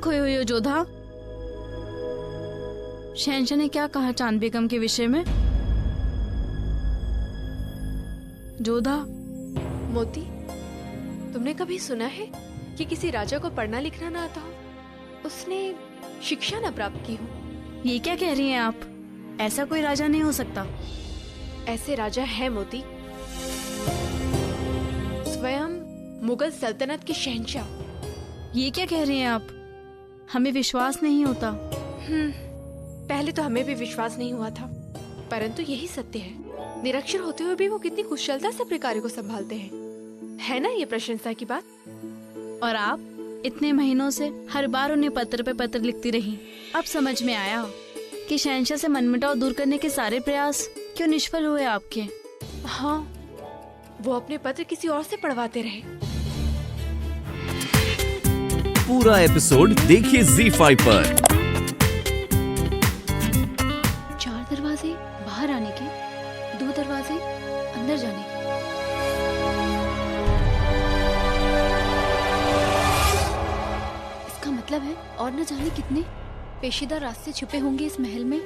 खोई हुई हो जोधा? शहंशाह ने क्या कहा चांद बेगम के विषय में? जोधा। मोती, तुमने कभी सुना है कि किसी राजा को पढ़ना लिखना ना आता हो, उसने शिक्षा न प्राप्त की हो? ये क्या कह रही हैं आप? ऐसा कोई राजा नहीं हो सकता। ऐसे राजा है मोती, स्वयं मुगल सल्तनत के शहंशाह। ये क्या कह रही हैं आप? हमें विश्वास नहीं होता। पहले तो हमें भी विश्वास नहीं हुआ था, परंतु यही सत्य है। निरक्षर होते हुए भी वो कितनी कुशलता से अपने कार्य को संभालते हैं, है ना ये प्रशंसा की बात? और आप इतने महीनों से हर बार उन्हें पत्र पे पत्र लिखती रही। अब समझ में आया कि शहंशाह से मनमुटाव दूर करने के सारे प्रयास क्यों निष्फल हुए आपके। हाँ, वो अपने पत्र किसी और से पढ़वाते रहे। पूरा एपिसोड देखिए ZEE5 पर। 4 दरवाजे बाहर आने के, 2 दरवाजे अंदर जाने के। इसका मतलब है और न जाने कितने पेशीदार रास्ते छुपे होंगे इस महल में।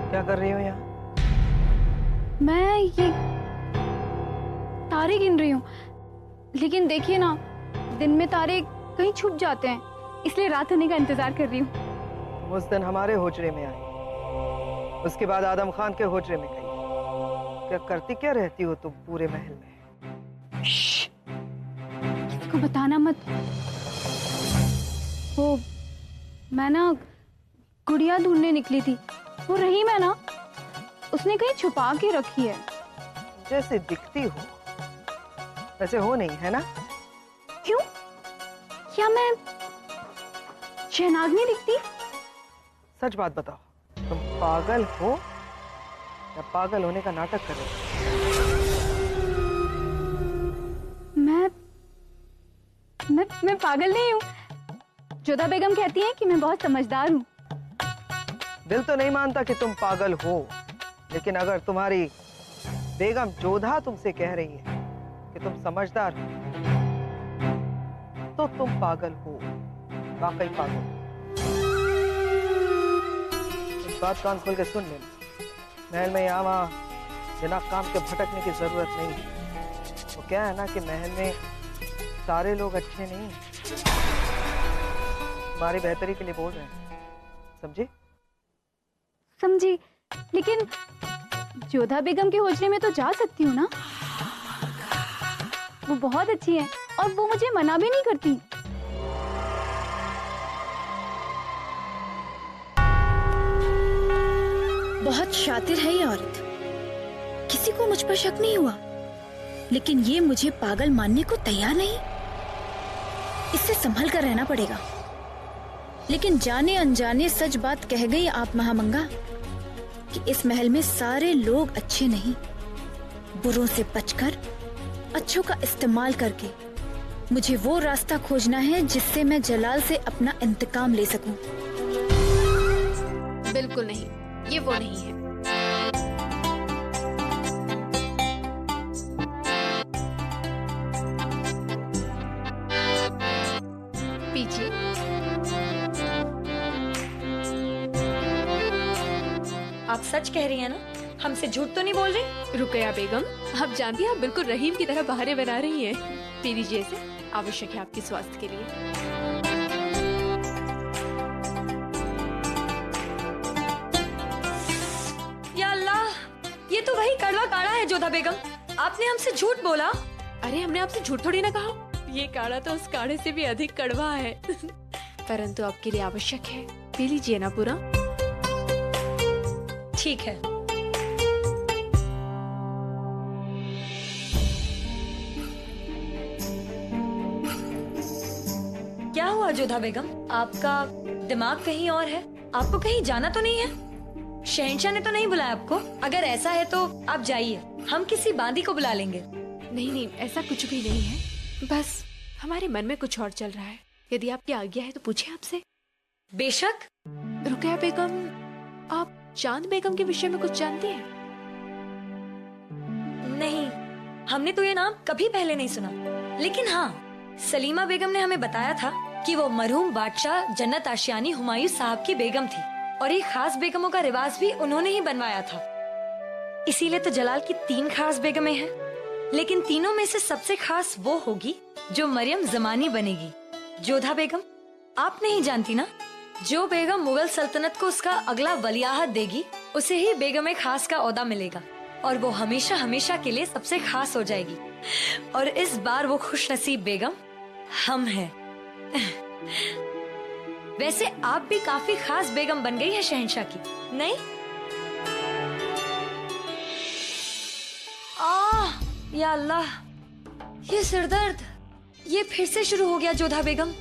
क्या कर रही हो यहाँ? मैं ये तारे गिन रही हूँ, लेकिन देखिए ना, दिन में तारे कहीं छुप जाते हैं, इसलिए रात होने का इंतजार कर रही हूँ। तुम उस दिन हमारे होजरे में आई, उसके बाद आदम खान के होजरे में गई। क्या करती क्या रहती हो तुम पूरे महल में? किसी को बताना मत। वो मैं ना गुड़िया ढूंढने निकली थी, वो रही मैं ना, उसने कहीं छुपा के रखी है। जैसे दिखती हो वैसे हो नहीं, है ना? क्यों? क्या मैं शहनाज नहीं दिखती? सच बात बताओ, तुम पागल हो या पागल होने का नाटक कर रहे हो? मैं पागल नहीं हूँ। जोधा बेगम कहती हैं कि मैं बहुत समझदार हूँ। दिल तो नहीं मानता कि तुम पागल हो, लेकिन अगर तुम्हारी बेगम जोधा तुमसे कह रही है कि तुम समझदार हो, तो तुम पागल हो, वाकई पागल। इस बात कान खोल के सुन लेना, महल में यहाँ वहाँ बिना काम के भटकने की जरूरत नहीं है। वो क्या है ना कि महल में सारे लोग अच्छे नहीं, तुम्हारी बेहतरी के लिए बोल रहे हैं, समझी? समझी, लेकिन जोधा बेगम के होजरे में तो जा सकती हूँ ना? वो बहुत अच्छी है और वो मुझे मना भी नहीं करती। बहुत शातिर है ये औरत, किसी को मुझ पर शक नहीं हुआ, लेकिन ये मुझे पागल मानने को तैयार नहीं। इससे संभल कर रहना पड़ेगा। लेकिन जाने अनजाने सच बात कह गई आप महामंगा कि इस महल में सारे लोग अच्छे नहीं। बुरों से बचकर अच्छों का इस्तेमाल करके मुझे वो रास्ता खोजना है जिससे मैं जलाल से अपना इंतकाम ले सकूं। बिल्कुल नहीं, ये वो नहीं है। पीछे आप सच कह रही हैं ना? हमसे झूठ तो नहीं बोल रही? रुकया बेगम, आप जानती हैं आप बिल्कुल रहीम की तरह बहाने बना रही हैं। पी लीजिए इसे, आवश्यक है आपके स्वास्थ्य के लिए। या अल्लाह, ये तो वही कड़वा काढ़ा है जोधा बेगम। आपने हमसे झूठ बोला। अरे हमने आपसे झूठ थोड़ी ना कहा, ये काढ़ा तो उस काढ़े से भी अधिक कड़वा है। परंतु आपके लिए आवश्यक है, पी लीजिए ना पूरा। ठीक है। क्या हुआ जोधा बेगम? आपका दिमाग कहीं और है? आपको कहीं जाना तो नहीं है? शहंशाह ने तो नहीं बुलाया आपको? अगर ऐसा है तो आप जाइए, हम किसी बांदी को बुला लेंगे। नहीं नहीं, ऐसा कुछ भी नहीं है, बस हमारे मन में कुछ और चल रहा है। यदि आपकी आज्ञा है तो पूछे आपसे। बेशक। रुकैया बेगम, आप चांद बेगम के विषय में कुछ जानती हैं? नहीं, हमने तो ये नाम कभी पहले नहीं सुना, लेकिन हाँ, सलीमा बेगम ने हमें बताया था कि वो मरहूम बादशाह जन्नत आशियानी हुमायूं साहब की बेगम थी और ये खास बेगमों का रिवाज भी उन्होंने ही बनवाया था। इसीलिए तो जलाल की 3 खास बेगमें हैं, लेकिन तीनों में से सबसे खास वो होगी जो मरियम जमानी बनेगी। जोधा बेगम आप नहीं जानती ना, जो बेगम मुगल सल्तनत को उसका अगला वलियाहत देगी उसे ही बेगम खास का ओहदा मिलेगा और वो हमेशा हमेशा के लिए सबसे खास हो जाएगी। और इस बार वो खुश नसीब बेगम हम हैं। वैसे आप भी काफी खास बेगम बन गई है शहंशाह की, नहीं? या अल्लाह, ये सिरदर्द ये फिर से शुरू हो गया। जोधा बेगम,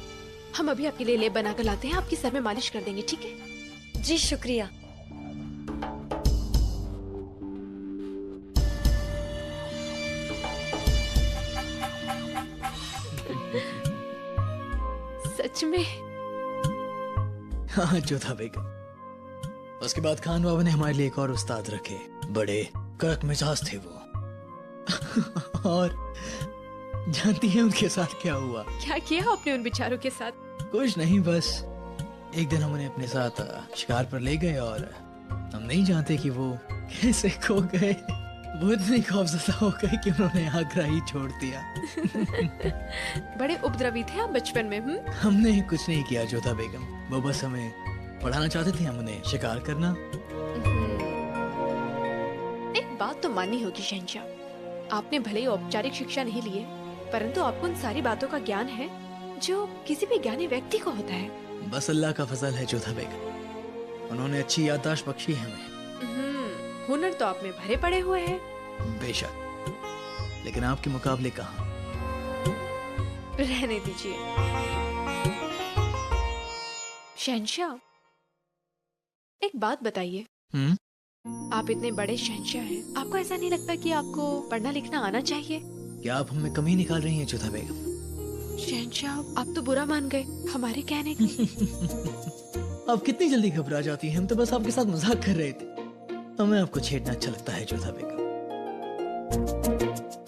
हम अभी आपके लिए लेप बना कर लाते हैं, आपकी सर में मालिश कर देंगे, ठीक है? जी शुक्रिया। सच में? हाँ जोधा बेगम। उसके बाद खान बाबा ने हमारे लिए एक और उस्ताद रखे, बड़े कड़क मिजाज थे वो। और जानती है उनके साथ क्या हुआ? क्या किया आपने उन बेचारों के साथ? कुछ नहीं, बस एक दिन हम उन्हें अपने साथ शिकार पर ले गए और हम नहीं जानते कि वो कैसे खो गए। वो इतने खौफजदा हो गए कि उन्होंने आगरा ही छोड़ दिया। बड़े उपद्रवी थे आप बचपन में। हमने कुछ नहीं किया जोधा बेगम, वो बस हमें पढ़ाना चाहते थे, हम उन्हें शिकार करना। एक बात तो माननी होगी शहंशाह, आपने भले ही औपचारिक शिक्षा नहीं ली है, परंतु आपको उन सारी बातों का ज्ञान है जो किसी भी ज्ञानी व्यक्ति को होता है। बस अल्लाह का फजल है जोधा बेगम, उन्होंने अच्छी याददाश्त बख्शी है हमें। हुनर तो आप में भरे पड़े हुए हैं। बेशक, लेकिन आपके मुकाबले कहाँ। रहने दीजिए शहंशाह, एक बात बताइए। आप इतने बड़े शहंशाह हैं, आपको ऐसा नहीं लगता कि आपको पढ़ना लिखना आना चाहिए? क्या आप हमें कमी निकाल रही हैं जोधा बेगम? शहंशाह, आप तो बुरा मान गए हमारे कहने को। आप कितनी जल्दी घबरा जाती हैं, हम तो बस आपके साथ मजाक कर रहे थे। हमें आपको छेड़ना अच्छा लगता है जोधा बेगम,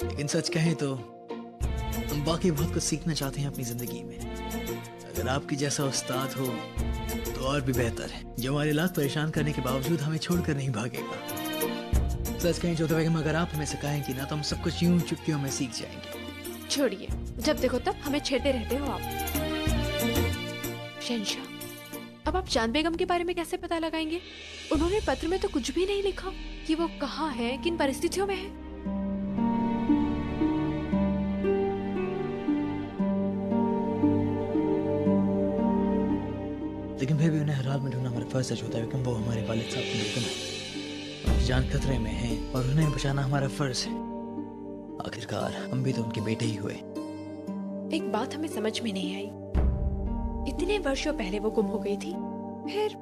लेकिन सच कहें तो हम बाकी बहुत कुछ सीखना चाहते हैं अपनी जिंदगी में। अगर आपकी जैसा उस्ताद हो तो और भी बेहतर है, जो हमारे लाख परेशान करने के बावजूद हमें छोड़कर नहीं भागेगा। सच कहें जोधा बेगम, अगर आप हमें सिखाएंगी ना तो हम सब कुछ यूं चुटकियों में सीख जाएंगे। छोड़िए, जब देखो तब हमें छेड़ते रहते हो आप। शहंशाह, अब आप चांद बेगम के बारे में कैसे पता लगाएंगे? उन्होंने पत्र में तो कुछ भी नहीं लिखा कि वो कहाँ है, किन परिस्थितियों में है। लेकिन फिर भी उन्हें हर हाल में ढूंढना हमारा फर्ज है जोधा बेगम। वो हमारे वालिद साहब की बेगम है, उनकी जान खतरे में है और उन्हें बचाना हमारा फर्ज है। आखिरकार हम भी तो उनके बेटे ही हुए। एक बात हमें समझ में नहीं आई, इतने वर्षों पहले वो गुम हो गई थी, फिर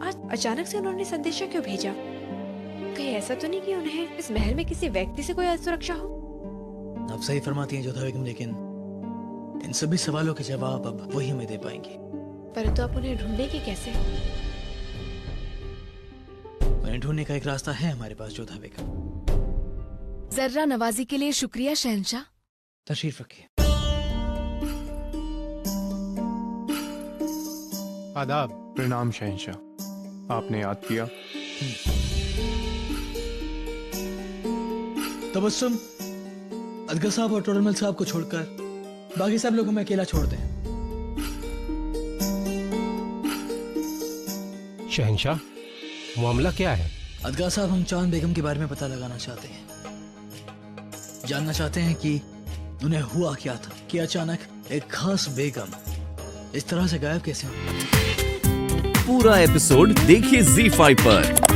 आज अचानक से उन्होंने संदेशा क्यों भेजा? कहीं ऐसा तो नहीं कि उन्हें इस महल में किसी व्यक्ति से कोई असुरक्षा हो? आप सही फरमाती हैं जोधा बेगम, लेकिन इन सभी सवालों के जवाब अब वही हमें दे पाएंगे। परंतु आप उन्हें ढूंढेंगे कैसे? उन्हें ढूंढने का एक रास्ता है हमारे पास जोधा बेगम। जर्रा नवाजी के लिए शुक्रिया शहंशाह। तशरीफ रखिए। आदाब। प्रणाम शहंशाह, आपने याद किया। तबस्सुम, अदगर साहब और टोडरमल साहब को छोड़कर बाकी सब लोगों में अकेला छोड़ दें। शहंशाह, मामला क्या है? अदगर साहब, हम चांद बेगम के बारे में पता लगाना चाहते हैं। जानना चाहते हैं कि उन्हें हुआ क्या था कि अचानक एक खास बेगम इस तरह से गायब कैसे हो? पूरा एपिसोड देखिए ZEE5 पर।